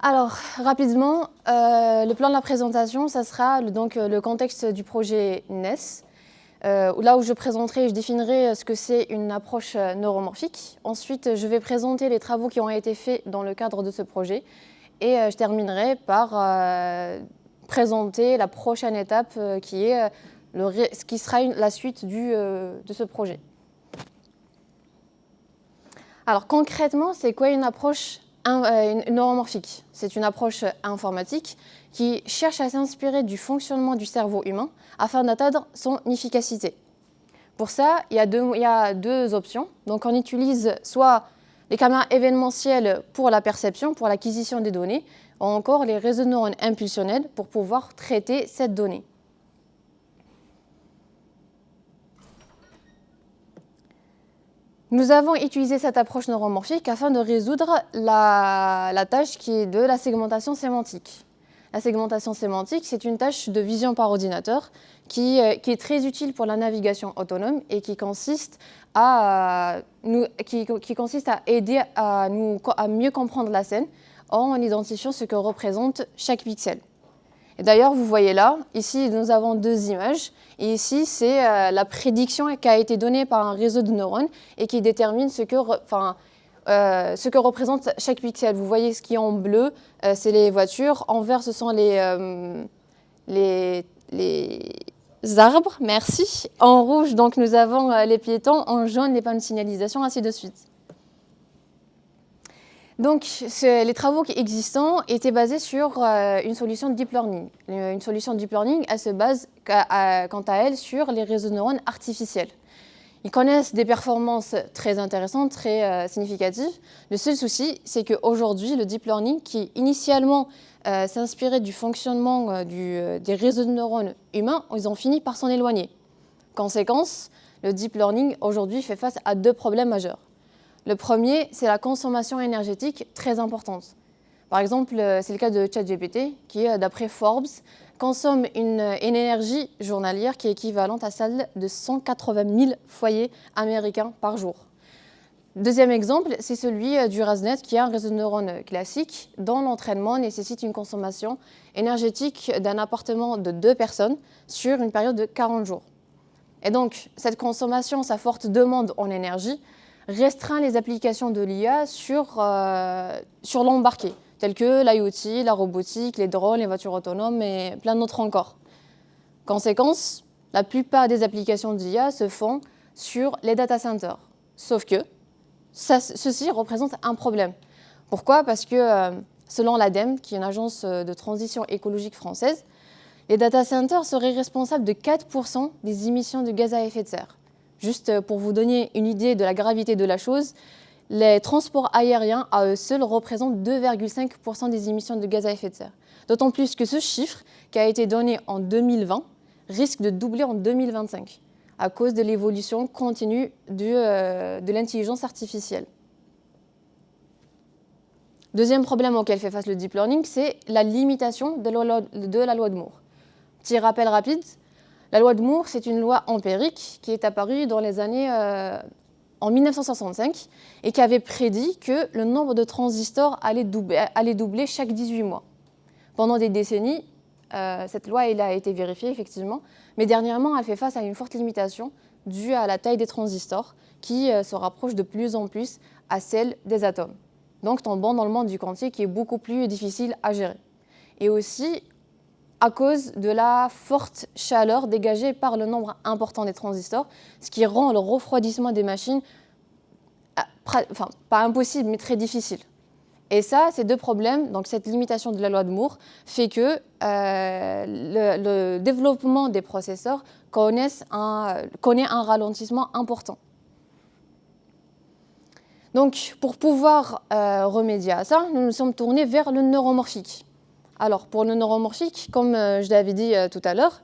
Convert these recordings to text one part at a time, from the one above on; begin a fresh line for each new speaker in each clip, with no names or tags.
Alors, rapidement, le plan de la présentation, ça sera donc le contexte du projet NES, là où je présenterai et je définirai ce que c'est une approche neuromorphique. Ensuite, je vais présenter les travaux qui ont été faits dans le cadre de ce projet et je terminerai par présenter la prochaine étape qui est ce qui sera la suite de ce projet. Alors concrètement, c'est quoi une approche neuromorphique? C'est une approche informatique qui cherche à s'inspirer du fonctionnement du cerveau humain afin d'atteindre son efficacité. Pour ça, il y a deux options. Donc on utilise soit les caméras événementielles pour la perception, pour l'acquisition des données, ou encore les réseaux de neurones impulsionnels pour pouvoir traiter cette donnée. Nous avons utilisé cette approche neuromorphique afin de résoudre la tâche qui est de la segmentation sémantique. La segmentation sémantique, c'est une tâche de vision par ordinateur qui est très utile pour la navigation autonome et qui consiste à aider à mieux comprendre la scène en identifiant ce que représente chaque pixel. Et d'ailleurs, vous voyez là, ici nous avons deux images, et ici c'est la prédiction qui a été donnée par un réseau de neurones et qui détermine ce que représente chaque pixel. Vous voyez ce qui est en bleu, c'est les voitures, en vert ce sont les arbres, merci. En rouge, donc nous avons les piétons, en jaune les panneaux de signalisation, ainsi de suite. Donc, les travaux existants étaient basés sur une solution de deep learning. Une solution de deep learning, elle se base, quant à elle, sur les réseaux de neurones artificiels. Ils connaissent des performances très intéressantes, très significatives. Le seul souci, c'est qu'aujourd'hui, le deep learning, qui initialement s'inspirait du fonctionnement des réseaux de neurones humains, ils ont fini par s'en éloigner. Conséquence, le deep learning, aujourd'hui, fait face à deux problèmes majeurs. Le premier, c'est la consommation énergétique très importante. Par exemple, c'est le cas de ChatGPT, qui, d'après Forbes, consomme une énergie journalière qui est équivalente à celle de 180 000 foyers américains par jour. Deuxième exemple, c'est celui du RASNet, qui est un réseau de neurones classique, dont l'entraînement nécessite une consommation énergétique d'un appartement de 2 personnes sur une période de 40 jours. Et donc, cette consommation, sa forte demande en énergie, restreint les applications de l'IA sur l'embarqué, telles que l'IoT, la robotique, les drones, les voitures autonomes et plein d'autres encore. Conséquence, la plupart des applications d'IA se font sur les data centers. Sauf que ceci représente un problème. Pourquoi? Parce que selon l'ADEME, qui est une agence de transition écologique française, les data centers seraient responsables de 4% des émissions de gaz à effet de serre. Juste pour vous donner une idée de la gravité de la chose, les transports aériens à eux seuls représentent 2,5% des émissions de gaz à effet de serre. D'autant plus que ce chiffre, qui a été donné en 2020, risque de doubler en 2025 à cause de l'évolution continue de l'intelligence artificielle. Deuxième problème auquel fait face le deep learning, c'est la limitation de la loi de Moore. Petit rappel rapide. La loi de Moore, c'est une loi empirique qui est apparue dans les années en 1965 et qui avait prédit que le nombre de transistors allait doubler chaque 18 mois. Pendant des décennies, cette loi a été vérifiée effectivement, mais dernièrement, elle fait face à une forte limitation due à la taille des transistors qui se rapproche de plus en plus à celle des atomes. Donc tombant dans le monde du quantique qui est beaucoup plus difficile à gérer. Et aussi, à cause de la forte chaleur dégagée par le nombre important des transistors, ce qui rend le refroidissement des machines, pas impossible, mais très difficile. Et ça, ces deux problèmes, donc cette limitation de la loi de Moore, fait que le développement des processeurs connaît un ralentissement important. Donc, pour pouvoir remédier à ça, nous nous sommes tournés vers le neuromorphique. Alors, pour le neuromorphique, comme je l'avais dit tout à l'heure,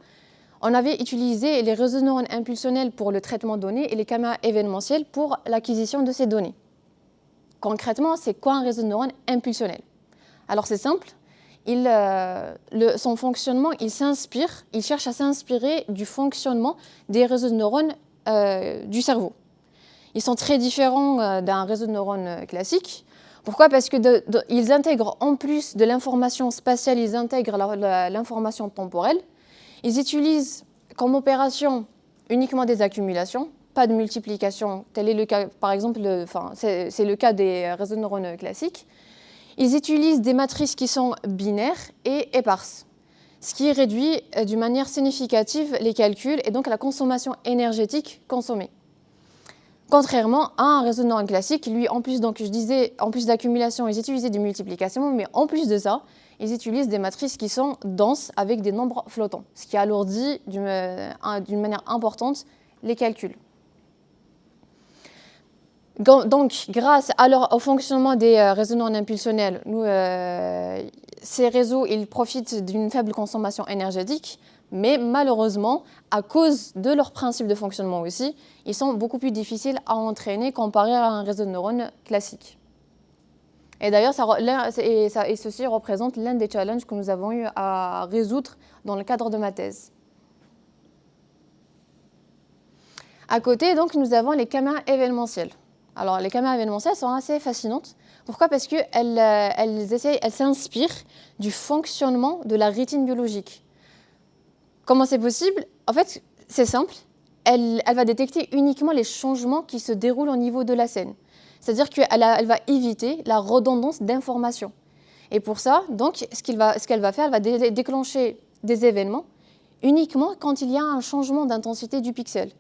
on avait utilisé les réseaux de neurones impulsionnels pour le traitement de données et les caméras événementielles pour l'acquisition de ces données. Concrètement, c'est quoi un réseau de neurones impulsionnel? Alors, c'est simple. Son fonctionnement, il cherche à s'inspirer du fonctionnement des réseaux de neurones du cerveau. Ils sont très différents d'un réseau de neurones classique. Pourquoi? Parce qu'ils intègrent, en plus de l'information spatiale, ils intègrent l'information temporelle. Ils utilisent comme opération uniquement des accumulations, pas de multiplication. Tel est le cas, par exemple, c'est le cas des réseaux de neurones classiques. Ils utilisent des matrices qui sont binaires et éparses, ce qui réduit d'une manière significative les calculs et donc la consommation énergétique consommée. Contrairement à un réseau de neurones classique, lui, en plus d'accumulation, ils utilisaient des multiplications, mais en plus de ça, ils utilisent des matrices qui sont denses avec des nombres flottants, ce qui alourdit d'une manière importante les calculs. Donc, grâce au fonctionnement des réseaux non impulsionnels, ces réseaux ils profitent d'une faible consommation énergétique, mais malheureusement, à cause de leur principe de fonctionnement aussi, ils sont beaucoup plus difficiles à entraîner comparé à un réseau de neurones classique. Et d'ailleurs, ceci représente l'un des challenges que nous avons eu à résoudre dans le cadre de ma thèse. À côté, donc, nous avons les caméras événementielles. Alors, les caméras événementielles sont assez fascinantes. Pourquoi? Parce qu'elles s'inspirent du fonctionnement de la rétine biologique. Comment c'est possible? En fait, c'est simple. Elle va détecter uniquement les changements qui se déroulent au niveau de la scène. C'est-à-dire qu'elle va éviter la redondance d'informations. Et pour ça, donc, ce qu'elle va faire, elle va déclencher des événements uniquement quand il y a un changement d'intensité du pixel.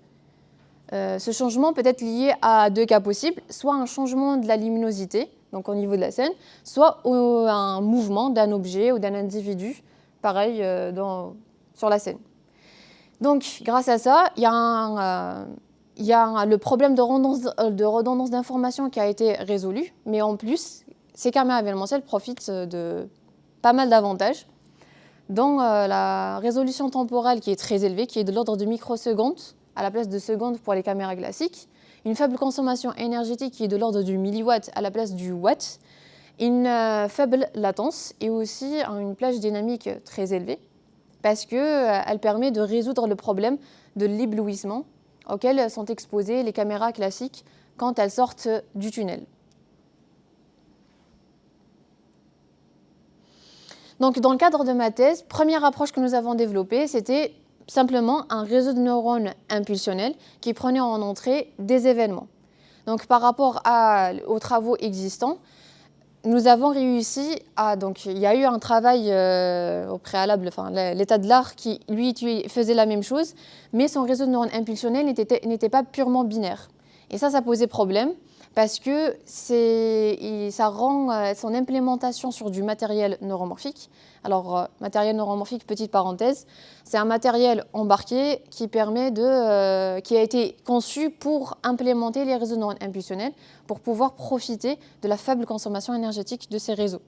Ce changement peut être lié à deux cas possibles, soit un changement de la luminosité, donc au niveau de la scène, soit un mouvement d'un objet ou d'un individu, pareil sur la scène. Donc, grâce à ça, il y a le problème de redondance d'informations qui a été résolu, mais en plus, ces caméras événementielles profitent de pas mal d'avantages, dont la résolution temporelle qui est très élevée, qui est de l'ordre de microsecondes, à la place de secondes pour les caméras classiques, une faible consommation énergétique qui est de l'ordre du milliwatt à la place du watt, une faible latence et aussi une plage dynamique très élevée, parce qu'elle permet de résoudre le problème de l'éblouissement auquel sont exposées les caméras classiques quand elles sortent du tunnel. Donc, dans le cadre de ma thèse, première approche que nous avons développée, c'était simplement un réseau de neurones impulsionnels qui prenait en entrée des événements. Donc, par rapport aux travaux existants, nous avons réussi donc, il y a eu un travail au préalable, l'état de l'art qui, lui, faisait la même chose, mais son réseau de neurones impulsionnels n'était pas purement binaire. Et ça posait problème parce que ça rend son implémentation sur du matériel neuromorphique. Alors, matériel neuromorphique, petite parenthèse, c'est un matériel embarqué qui a été conçu pour implémenter les réseaux de neurones impulsionnels pour pouvoir profiter de la faible consommation énergétique de ces réseaux.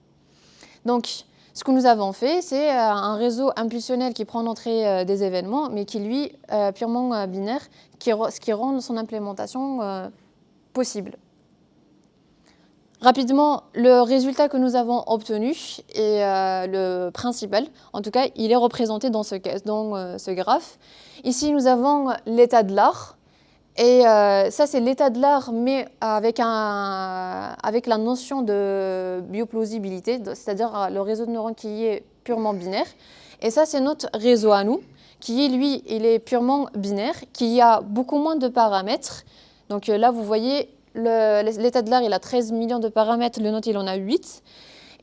Donc, ce que nous avons fait, c'est un réseau impulsionnel qui prend en entrée des événements, mais qui, lui, purement binaire, ce qui rend son implémentation possible. Rapidement, le résultat que nous avons obtenu est le principal. En tout cas, il est représenté dans ce graphe. Ici, nous avons l'état de l'art. Et ça, c'est l'état de l'art, mais avec la notion de bioplausibilité, c'est-à-dire le réseau de neurones qui est purement binaire. Et ça, c'est notre réseau à nous, qui, lui, il est purement binaire, qui a beaucoup moins de paramètres. Donc là, vous voyez, l'état de l'art, il a 13 millions de paramètres, le nôtre, il en a 8.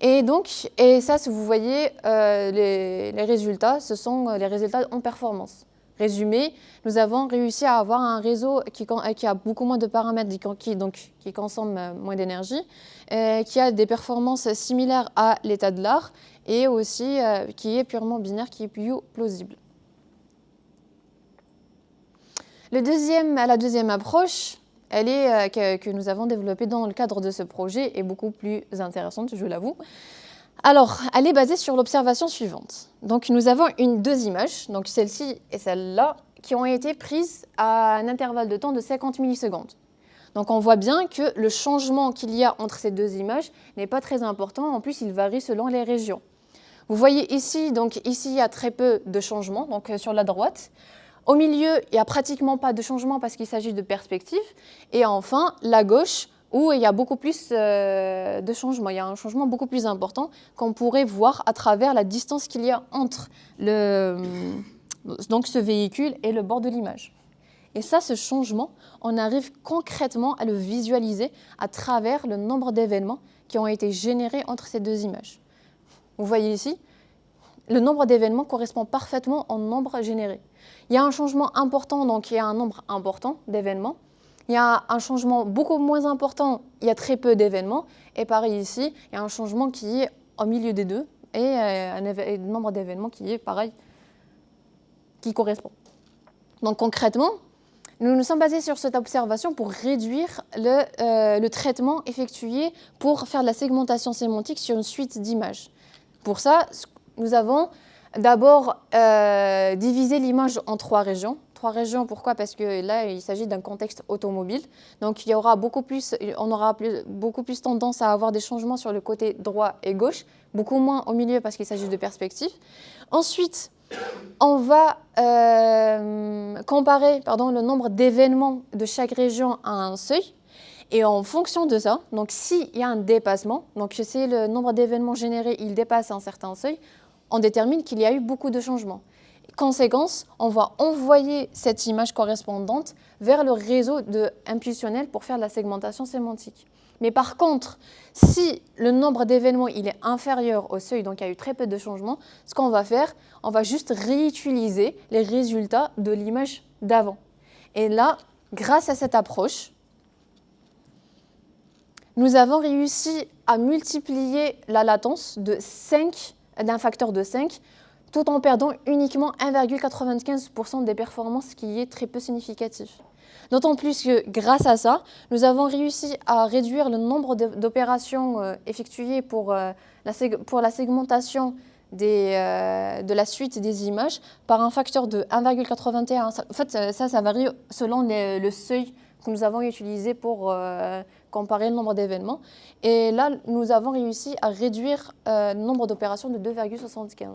Et ça, si vous voyez, les résultats, ce sont les résultats en performance. Résumé, nous avons réussi à avoir un réseau qui a beaucoup moins de paramètres, qui consomme moins d'énergie, qui a des performances similaires à l'état de l'art et aussi qui est purement binaire, qui est plus plausible. La deuxième approche, que nous avons développée dans le cadre de ce projet, est beaucoup plus intéressante, je l'avoue. Alors, elle est basée sur l'observation suivante. Donc, nous avons deux images, donc celle-ci et celle-là, qui ont été prises à un intervalle de temps de 50 millisecondes. Donc, on voit bien que le changement qu'il y a entre ces deux images n'est pas très important. En plus, il varie selon les régions. Vous voyez ici, il y a très peu de changements, donc sur la droite. Au milieu, il n'y a pratiquement pas de changement parce qu'il s'agit de perspective. Et enfin, la gauche, où il y a beaucoup plus de changements. Il y a un changement beaucoup plus important qu'on pourrait voir à travers la distance qu'il y a entre donc ce véhicule et le bord de l'image. Et ça, ce changement, on arrive concrètement à le visualiser à travers le nombre d'événements qui ont été générés entre ces deux images. Vous voyez ici, le nombre d'événements correspond parfaitement au nombre généré. Il y a un changement important, donc il y a un nombre important d'événements. Il y a un changement beaucoup moins important, il y a très peu d'événements. Et pareil ici, il y a un changement qui est au milieu des deux et un nombre d'événements qui est pareil, qui correspond. Donc concrètement, nous nous sommes basés sur cette observation pour réduire le traitement effectué pour faire de la segmentation sémantique sur une suite d'images. Pour ça, nous avons d'abord divisé l'image en 3 régions. 3 régions, pourquoi? Parce que là, il s'agit d'un contexte automobile. Donc, on aura beaucoup plus tendance à avoir des changements sur le côté droit et gauche, beaucoup moins au milieu parce qu'il s'agit de perspectives. Ensuite, on va comparer le nombre d'événements de chaque région à un seuil. Et en fonction de ça, donc s'il y a un dépassement, donc si le nombre d'événements générés il dépasse un certain seuil, on détermine qu'il y a eu beaucoup de changements. Conséquence, on va envoyer cette image correspondante vers le réseau impulsionnel pour faire de la segmentation sémantique. Mais par contre, si le nombre d'événements il est inférieur au seuil, donc il y a eu très peu de changements, ce qu'on va faire, on va juste réutiliser les résultats de l'image d'avant. Et là, grâce à cette approche, nous avons réussi à multiplier la latence d'un facteur de 5, tout en perdant uniquement 1,95% des performances, ce qui est très peu significatif. D'autant plus que grâce à ça, nous avons réussi à réduire le nombre d'opérations effectuées pour la segmentation de la suite des images par un facteur de 1,81. En fait, ça varie selon le seuil que nous avons utilisé pour comparer le nombre d'événements. Et là, nous avons réussi à réduire le nombre d'opérations de 2,75.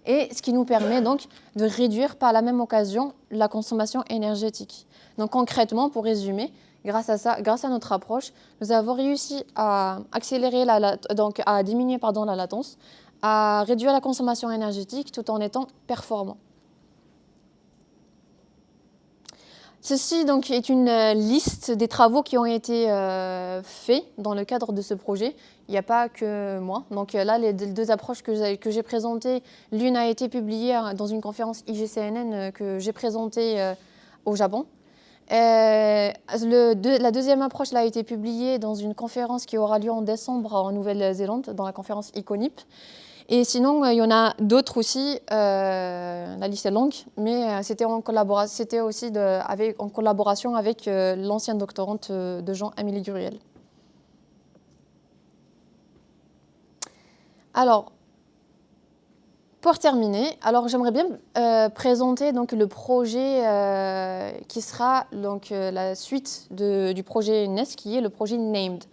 Et ce qui nous permet donc de réduire par la même occasion la consommation énergétique. Donc concrètement, pour résumer, grâce à notre approche, nous avons réussi à accélérer à diminuer la latence, à réduire la consommation énergétique tout en étant performant. Ceci donc, est une liste des travaux qui ont été faits dans le cadre de ce projet. Il n'y a pas que moi. Donc là, les 2 approches que j'ai présentées, l'une a été publiée dans une conférence IGCNN que j'ai présentée au Japon. La deuxième approche a été publiée dans une conférence qui aura lieu en décembre en Nouvelle-Zélande, dans la conférence ICONIP. Et sinon, il y en a d'autres aussi, la liste est longue, mais c'était aussi en collaboration avec l'ancienne doctorante de Jean-Amélie Guriel. Alors, pour terminer, j'aimerais bien présenter donc, le projet qui sera donc, la suite du projet NES, qui est le projet NAMED.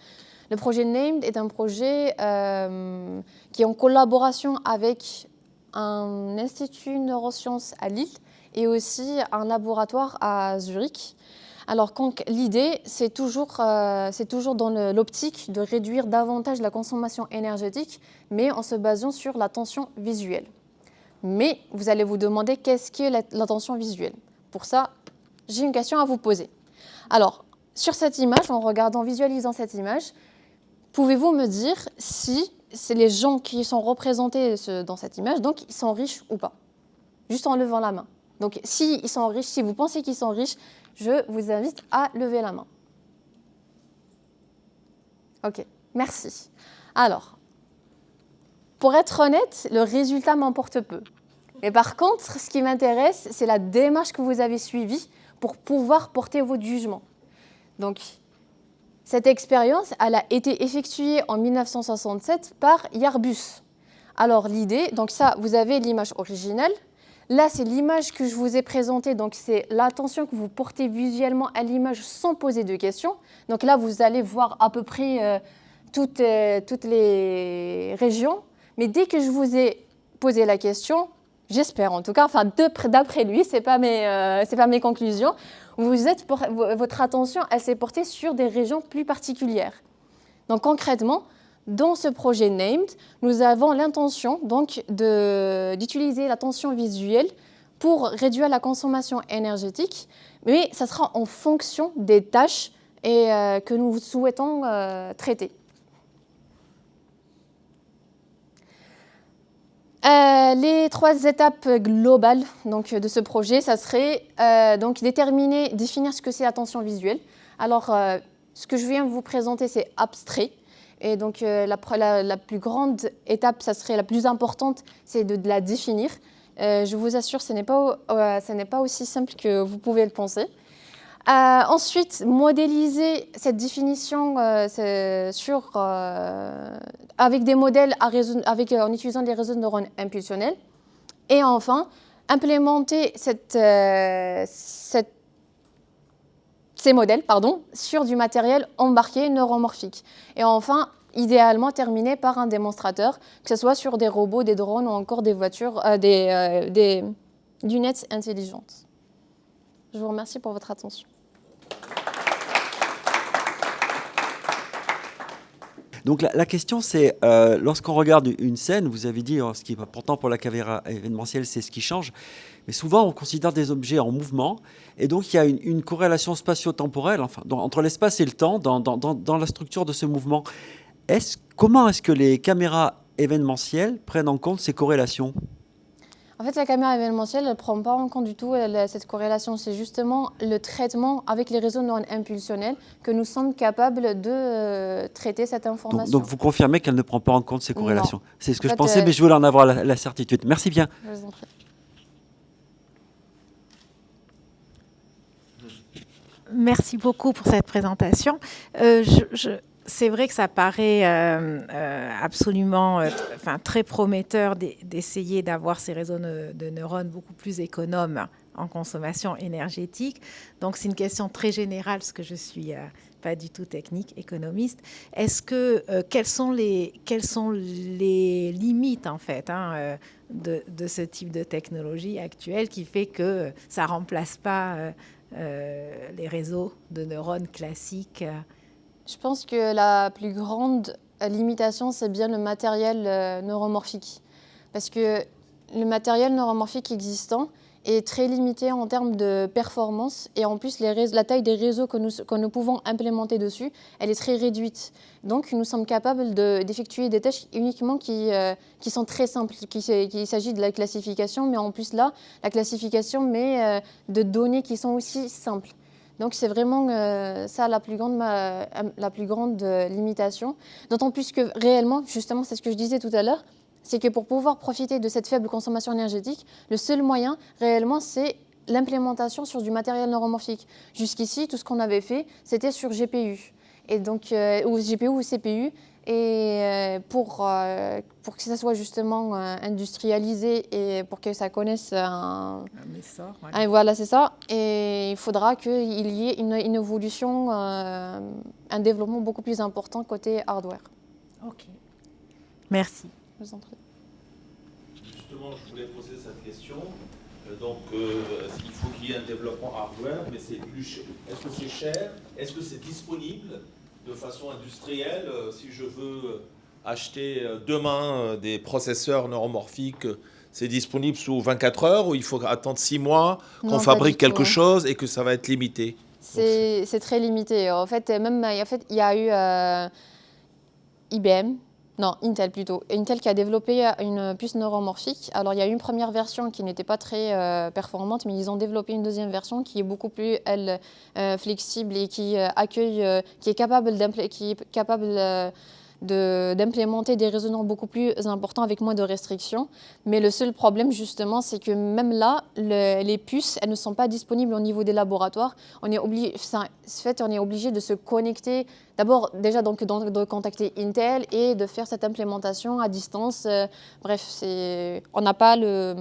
Le projet NAMED est un projet qui est en collaboration avec un institut neurosciences à Lille et aussi un laboratoire à Zurich. Alors l'idée, c'est toujours dans l'optique de réduire davantage la consommation énergétique, mais en se basant sur l'attention visuelle. Mais vous allez vous demander qu'est-ce qu'est l'attention visuelle. Pour ça, j'ai une question à vous poser. Alors, sur cette image, en visualisant cette image, pouvez-vous me dire si c'est les gens qui sont représentés dans cette image, donc ils sont riches ou pas? Juste en levant la main. Donc si ils sont riches, si vous pensez qu'ils sont riches, je vous invite à lever la main. Ok, merci. Alors, pour être honnête, le résultat m'emporte peu. Mais par contre, ce qui m'intéresse, c'est la démarche que vous avez suivie pour pouvoir porter votre jugement. Donc, cette expérience, elle a été effectuée en 1967 par Yarbus. Alors l'idée, donc ça, vous avez l'image originale. Là, c'est l'image que je vous ai présentée, donc c'est l'attention que vous portez visuellement à l'image sans poser de questions. Donc là, vous allez voir à peu près toutes les régions. Mais dès que je vous ai posé la question, j'espère en tout cas, enfin d'après lui, c'est pas mes conclusions, votre attention, elle s'est portée sur des régions plus particulières. Donc concrètement, dans ce projet NAMED, nous avons l'intention donc d'utiliser l'attention visuelle pour réduire la consommation énergétique, mais ça sera en fonction des tâches que nous souhaitons traiter. Les 3 étapes globales donc, de ce projet, ça serait donc définir ce que c'est l'attention visuelle. Alors, ce que je viens de vous présenter, c'est abstrait. Et donc, la plus grande étape, ça serait la plus importante, c'est de la définir. Je vous assure, ce n'est pas aussi simple que vous pouvez le penser. Ensuite, modéliser cette définition avec des modèles en utilisant des réseaux de neurones impulsionnels. Et enfin, implémenter ces modèles sur du matériel embarqué neuromorphique. Et enfin, idéalement terminer par un démonstrateur, que ce soit sur des robots, des drones ou encore des voitures, des lunettes intelligentes. Je vous remercie pour votre attention.
Donc la question, c'est, lorsqu'on regarde une scène, vous avez dit, ce qui est important pour la caméra événementielle, c'est ce qui change, mais souvent on considère des objets en mouvement, et donc il y a une corrélation spatio-temporelle entre l'espace et le temps dans la structure de ce mouvement. Comment est-ce que les caméras événementielles prennent en compte ces corrélations ?
En fait, la caméra événementielle, elle ne prend pas en compte du tout cette corrélation. C'est justement le traitement avec les réseaux de neurones impulsionnels que nous sommes capables de traiter cette information.
Donc vous confirmez qu'elle ne prend pas en compte ces corrélations.
Non.
C'est ce que je pensais, mais je voulais en avoir la certitude. Merci bien.
Je vous en prie.
Merci beaucoup pour cette présentation. C'est vrai que ça paraît absolument très prometteur d'essayer d'avoir ces réseaux de neurones beaucoup plus économes en consommation énergétique. Donc, c'est une question très générale, parce que je ne suis pas du tout technique, économiste. Quelles sont les limites, en fait, de ce type de technologie actuelle qui fait que ça ne remplace pas les réseaux de neurones classiques?
Je pense que la plus grande limitation, c'est bien le matériel neuromorphique. Parce que le matériel neuromorphique existant est très limité en termes de performance. Et en plus, la taille des réseaux que nous pouvons implémenter dessus, elle est très réduite. Donc, nous sommes capables d'effectuer des tâches uniquement qui sont très simples. Il s'agit de la classification, mais en plus là, la classification met de données qui sont aussi simples. Donc, c'est vraiment ça la plus grande limitation. D'autant plus que réellement, justement, c'est ce que je disais tout à l'heure, c'est que pour pouvoir profiter de cette faible consommation énergétique, le seul moyen réellement, c'est l'implémentation sur du matériel neuromorphique. Jusqu'ici, tout ce qu'on avait fait, c'était sur GPU. Et donc, ou GPU ou CPU. Et pour que ça soit justement industrialisé et pour que ça connaisse un
essor,
ouais. Voilà, c'est ça. Et il faudra qu'il y ait une évolution, un développement beaucoup plus important côté hardware.
Ok. Merci.
Je vous en prie.
Justement, je voulais poser cette question. Donc, il faut qu'il y ait un développement hardware, mais c'est plus cher. Est-ce que c'est cher? Est-ce que c'est disponible de façon industrielle? Si je veux acheter demain des processeurs neuromorphiques, c'est disponible sous 24 heures ou il faut attendre 6 mois qu'on fabrique quelque chose et que ça va être limité?
C'est très limité. En fait, il y a eu IBM. Non, Intel plutôt. Intel qui a développé une puce neuromorphique. Alors, il y a eu une première version qui n'était pas très performante, mais ils ont développé une deuxième version qui est beaucoup plus, flexible et qui est capable d'implémenter des résonances beaucoup plus importants avec moins de restrictions. Mais le seul problème, justement, c'est que même là, les puces, elles ne sont pas disponibles au niveau des laboratoires. On est obligé de se connecter, d'abord déjà donc, de contacter Intel et de faire cette implémentation à distance. Bref, on n'a pas le...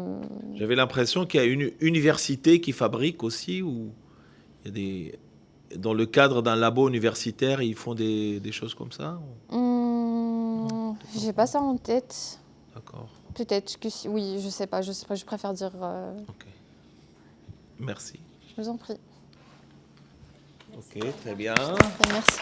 J'avais l'impression qu'il y a une université qui fabrique aussi, ou il y a dans le cadre d'un labo universitaire, ils font des choses comme ça?
J'ai pas ça en tête.
D'accord.
Peut-être que oui, je sais pas, je préfère dire.
Ok. Merci.
Je vous en prie.
Ok, très bien.
Merci.